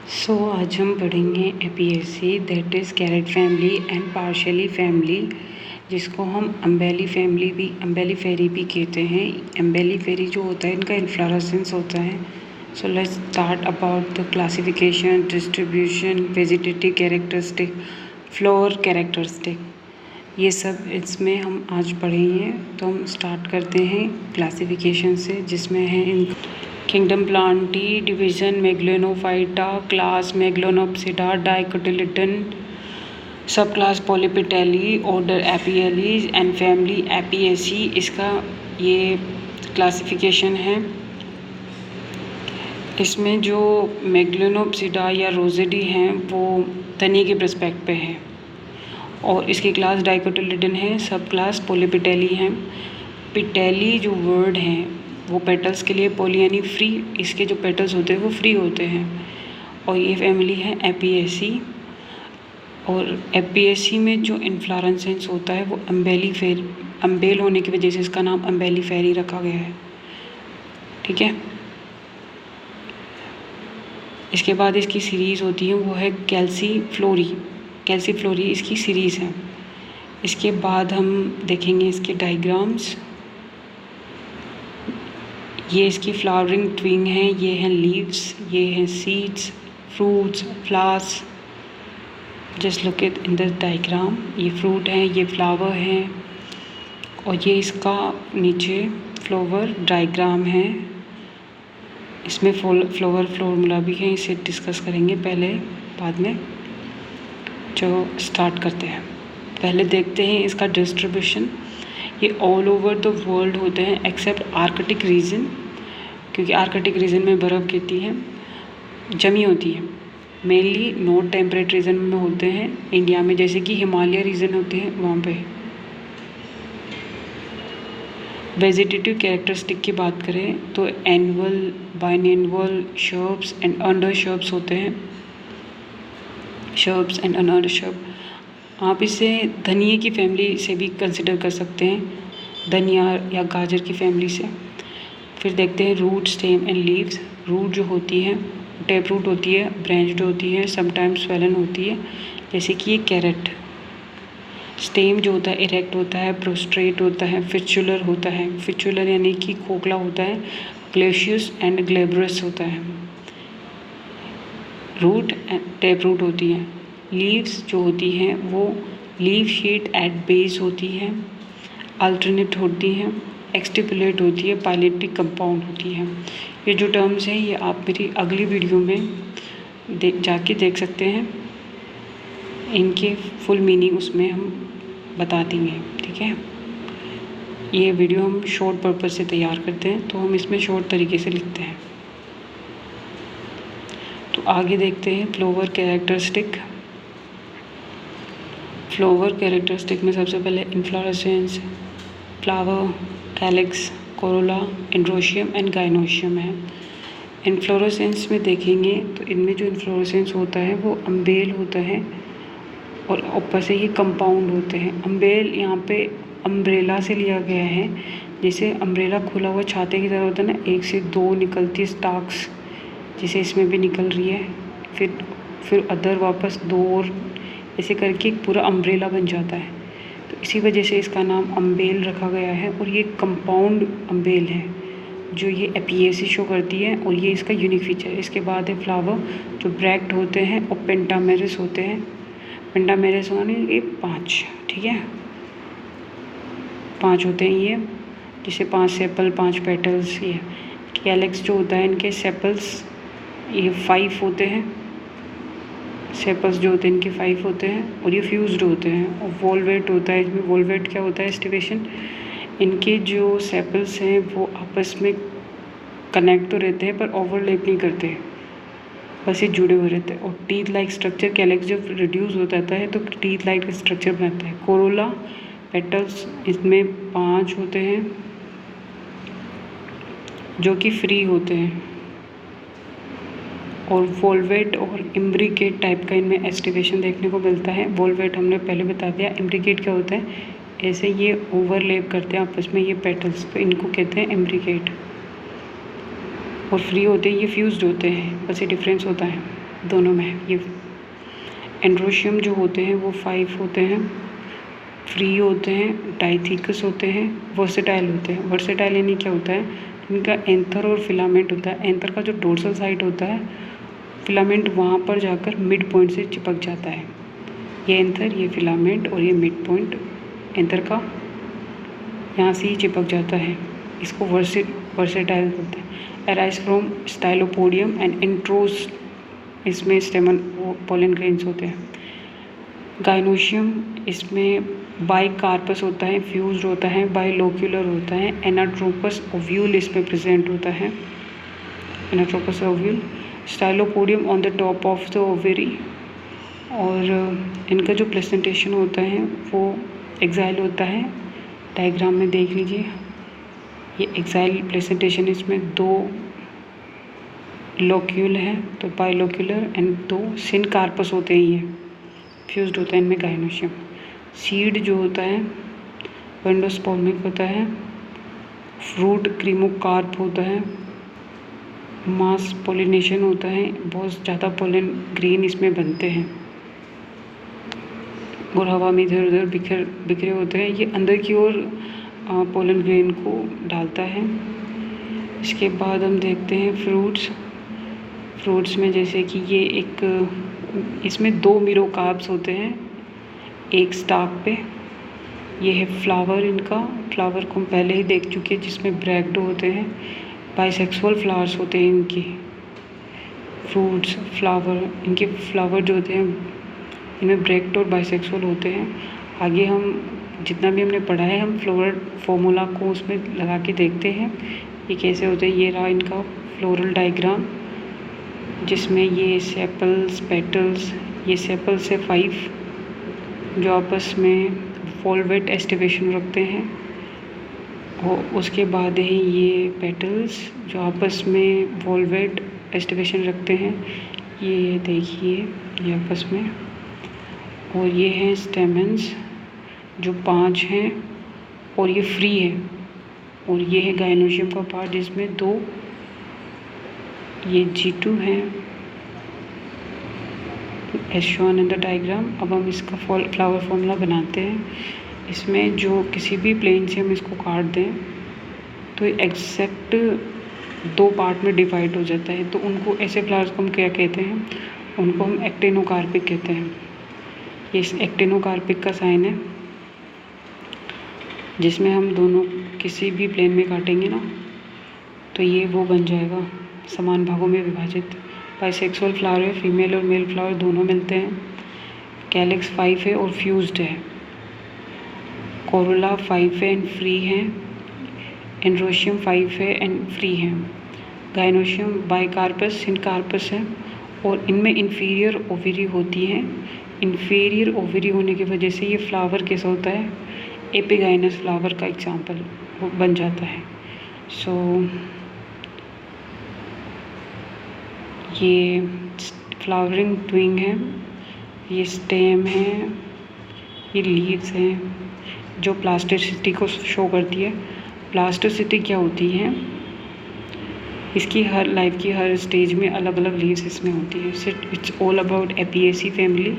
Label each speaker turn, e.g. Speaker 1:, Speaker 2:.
Speaker 1: आज हम पढ़ेंगे Apiaceae that is carrot family and parsley family, जिसको हम अम्बेलिफेरी भी कहते हैं। अम्बेलिफेरी जो होता है इनका इन्फ्लोरेसेंस होता है। So let's start about the classification, distribution, vegetative characteristic, floor characteristic, ये सब इसमें हम आज पढ़ेंगे। तो हम स्टार्ट करते हैं क्लासिफिकेशन से, जिसमें है kingdom plantae, division magnoliophyta, class magnoliopsida, dicotyledon, subclass polypetalae, order apiales and family apiaceae. इसका ये क्लासिफिकेशन है। इसमें जो मेगलोनोप्सिडा या रोजेडी हैं वो तनी के प्रस्पेक्ट पे हैं, और इसकी क्लास डाइकोटिलेडन है, सब क्लास पॉलीपेटेली हैं। पेटेली जो वर्ड हैं वो पेटल्स के लिए पॉली यानी फ्री, इसके जो पेटल्स होते हैं वो फ्री होते हैं। और ये फैमिली है एपिएसी। और एपिएसी में जो इन्फ्लोरेसेंस होता है वो अम्बेल होने की वजह से इसका नाम अम्बेलिफेरी रखा गया है। ठीक है। इसके बाद इसकी सीरीज़ होती है वो है कैल्सीफ्लोरी इसकी सीरीज़ है। इसके बाद हम देखेंगे इसके डायग्राम्स। ये इसकी फ्लावरिंग ट्विंग है, ये हैं लीव्स, ये हैं seeds, fruits, flowers. Just look it in the diagram. ये फ्रूट है, ये फ्लावर है, और ये इसका नीचे फ्लावर डायग्राम है। इसमें फ्लावर फॉर्मूला भी है, इसे डिस्कस करेंगे पहले, बाद में। जो स्टार्ट करते हैं, पहले देखते हैं इसका डिस्ट्रीब्यूशन। ये ऑल ओवर द वर्ल्ड होते हैं एक्सेप्ट आर्कटिक रीजन, क्योंकि आर्कटिक रीजन में बर्फ़ गिरती है, जमी होती है। मेनली नॉर्थ टेम्परेट रीजन में होते हैं इंडिया में, जैसे कि हिमालय रीजन होते हैं वहाँ पे। वेजिटेटिव कैरेक्टरिस्टिक की बात करें तो annual, biennial, shrubs and under shrubs होते हैं। शर्ब्स एंड अंडर शर्ब, आप इसे धनिए की फैमिली से भी कंसिडर कर सकते हैं, धनिया या गाजर की फैमिली से। फिर देखते हैं root, stem and leaves. Root जो होती है टेप रूट होती है, ब्रांच्ड होती है, समटाइम्स स्वेलन होती है, जैसे कि ये कैरेट। स्टेम जो होता है इरेक्ट होता है, प्रोस्ट्रेट होता है, फिस्चुलर होता है, फिस्चुलर यानी कि खोखला होता है, ग्लेशियस एंड ग्लेब्रस होता है। रूट टेप रूट होती है। लीव्स जो होती हैं वो लीव शीट एट बेस होती है, अल्टरनेट होती है, एक्सटिपुलेट होती है, पाइलेटिक कंपाउंड होती है। ये जो टर्म्स हैं ये आप मेरी अगली वीडियो में जाके देख सकते हैं, इनके फुल मीनिंग उसमें हम बता देंगे। ठीक है। ये वीडियो हम शॉर्ट पर्पस से तैयार करते हैं, तो हम इसमें शॉर्ट तरीके से लिखते हैं। तो आगे देखते हैं फ्लावर कैरेक्टरिस्टिक। फ्लावर कैरेक्टरिस्टिक में सबसे पहले inflorescence, flower, calyx, Corolla, androecium and gynoecium है। इन्फ्लोरेसेंस में देखेंगे तो इनमें जो इन्फ्लोरेसेंस होता है वो अम्बेल होता है, और ऊपर से ये कंपाउंड होते हैं। अम्बेल यहाँ पे अम्ब्रेला से लिया गया है, जैसे अम्ब्रेला खुला हुआ छाते की तरह होता है ना, एक से दो निकलती स्टाक्स, जैसे इसमें भी निकल रही है, फिर अदर वापस दो, और ऐसे करके एक पूरा अम्ब्रेला बन जाता है। तो इसी वजह से इसका नाम अम्बेल रखा गया है, और ये कंपाउंड अम्बेल है जो ये एपिएसी शो करती है, और ये इसका यूनिक फीचर है। इसके बाद है फ्लावर जो ब्रैक्ट होते हैं और पेंटामेरस होते हैं। पेंटामेरस यानी ये 5, ठीक है, 5 होते हैं ये, जिसे 5 सेपल, 5 पेटल्स। ये कैलिक्स जो होता है इनके सेपल्स ये 5 होते हैं, सेपल्स जो होते हैं इनके 5 होते हैं, और ये फ्यूज्ड होते हैं। और वोलवेट होता है इसमें। वोलवेट क्या होता है? एस्टिवेशन। इनके जो सेपल्स हैं वो आपस में कनेक्ट तो रहते हैं पर ओवरलैप नहीं करते, बस ये जुड़े हुए रहते हैं। और टीथ लाइक स्ट्रक्चर, कैलिक्स जब रिड्यूस हो जाता है तो टीथ लाइक स्ट्रक्चर बनाता है। कोरोला, पेटल्स इसमें 5 होते हैं जो कि फ्री होते हैं, और वोलवेट और इम्ब्रिकेट टाइप का इनमें एस्टिवेशन देखने को मिलता है। वोलवेट हमने पहले बता दिया। इम्ब्रिकेट क्या होता है? ऐसे ये ओवरलैप करते हैं आपस में ये पेटल्स, तो इनको कहते हैं इम्ब्रिकेट। और फ्री होते हैं ये फ्यूज्ड होते हैं, बस ये डिफरेंस होता है। दोनों में ये एंड्रोशियम जो होते हैं वो 5 होते हैं, फ्री होते हैं, डाइथिकस होते हैं, वर्सेटाइल होते हैं। वर्सेटाइल यानी क्या होता है, इनका एंथर और फिलामेंट होता है। एंथर का जो डोर्सल साइड होता है, फिलामेंट वहाँ पर जाकर मिड पॉइंट से चिपक जाता है। ये एंथर, ये फिलामेंट और ये मिड पॉइंट एंथर का यहाँ से ही चिपक जाता है। इसको वर्सेटाइल बोलते हैं। अराइज फ्रॉम स्टाइलोपोडियम एंड इंट्रोज, इसमें स्टेमन पोलन ग्रेन्स होते हैं। गाइनोशियम, इसमें बाइकार्पस होता है, फ्यूज्ड होता है, बाइलोक्यूलर होता है। एनाट्रोपस ओव्यूल इसमें प्रेजेंट होता है, anatropous ovule. Stylopodium on the top of the ovary, और इनका जो प्रेजेंटेशन होता है वो एक्साइल होता है। डायग्राम में देख लीजिए, ये एक्साइल प्रेजेंटेशन, इसमें 2 लोक्यूल है, तो बाइलोक्यूलर, एंड 2 सिनकार्पस होते हैं, ये फ्यूज्ड होता है इनमें गाइनोशियम। सीड जो होता है एंडोस्पर्मिक होता है। फ्रूट क्रीमोकार्प होता है। मास पोलिनेशन होता है, बहुत ज़्यादा पोलन ग्रेन इसमें बनते हैं और हवा में इधर उधर बिखरे होते हैं। ये अंदर की ओर पोलन ग्रेन को डालता है। इसके बाद हम देखते हैं फ्रूट्स में, जैसे कि ये एक, इसमें 2 मीरोकार्प्स होते हैं एक स्टाक पे। ये है फ्लावर, इनका फ्लावर को हम पहले ही देख चुके हैं, जिसमें ब्रैक्ड होते हैं। बाइसेक्सुअल फ्लावर्स होते हैं इनके फ्रूट्स, फ्लावर, इनके फ्लावर जो होते हैं इनमें ब्रैक्ड और बाइसेक्सुअल होते हैं। आगे हम जितना भी हमने पढ़ा है, हम फ्लोरल फॉर्मूला को उसमें लगा के देखते हैं ये कैसे होते हैं। ये रहा इनका फ्लोरल डायग्राम, जिसमें ये सेपल्स, पेटल्स, ये सेपल्स है 5 जो आपस में वॉल्वेट एस्टिवेशन रखते हैं, और उसके बाद है ये पेटल्स जो आपस में वॉल्वेट एस्टिवेशन रखते हैं। ये देखिए, ये आपस में, और ये हैं स्टेमन्स जो 5 हैं, और ये फ्री है। और ये है गाइनोशियम का पार्ट, जिसमें 2, ये G2 है, as shown in the diagram. अब हम इसका फ्लावर फॉर्मूला बनाते हैं। इसमें जो किसी भी प्लेन से हम इसको काट दें तो एग्जैक्ट 2 पार्ट में डिवाइड हो जाता है, तो उनको ऐसे फ्लावर्स को हम क्या कहते हैं, उनको हम एक्टिनोकार्पिक कहते हैं। ये इस एक्टिनोकार्पिक का साइन है, जिसमें हम दोनों किसी भी प्लेन में काटेंगे ना, तो ये वो बन जाएगा, समान भागों में विभाजित। बाइसेक्सुअल फ्लावर है, फीमेल और मेल फ्लावर दोनों मिलते हैं। कैलिक्स 5 है और फ्यूज्ड है। कोरोला 5 है एंड फ्री है। एंड्रोशियम 5 है एंड फ्री है। गाइनोशियम बाइकार्पस, सिनकार्पस है, और इनमें इन्फीरियर ओवरी होती है। इन्फीरियर ओवरी होने की वजह से ये फ्लावर कैसा होता है, एपिगाइनस फ्लावर का एग्जाम्पल बन जाता है। ये फ्लावरिंग ट्विंग है, ये स्टेम है, ये लीव्स हैं जो प्लास्टिसिटी को शो करती है। प्लास्टिसिटी क्या होती है, इसकी लाइफ की हर स्टेज में अलग अलग लीव्स इसमें होती है। It's all about Apiaceae family.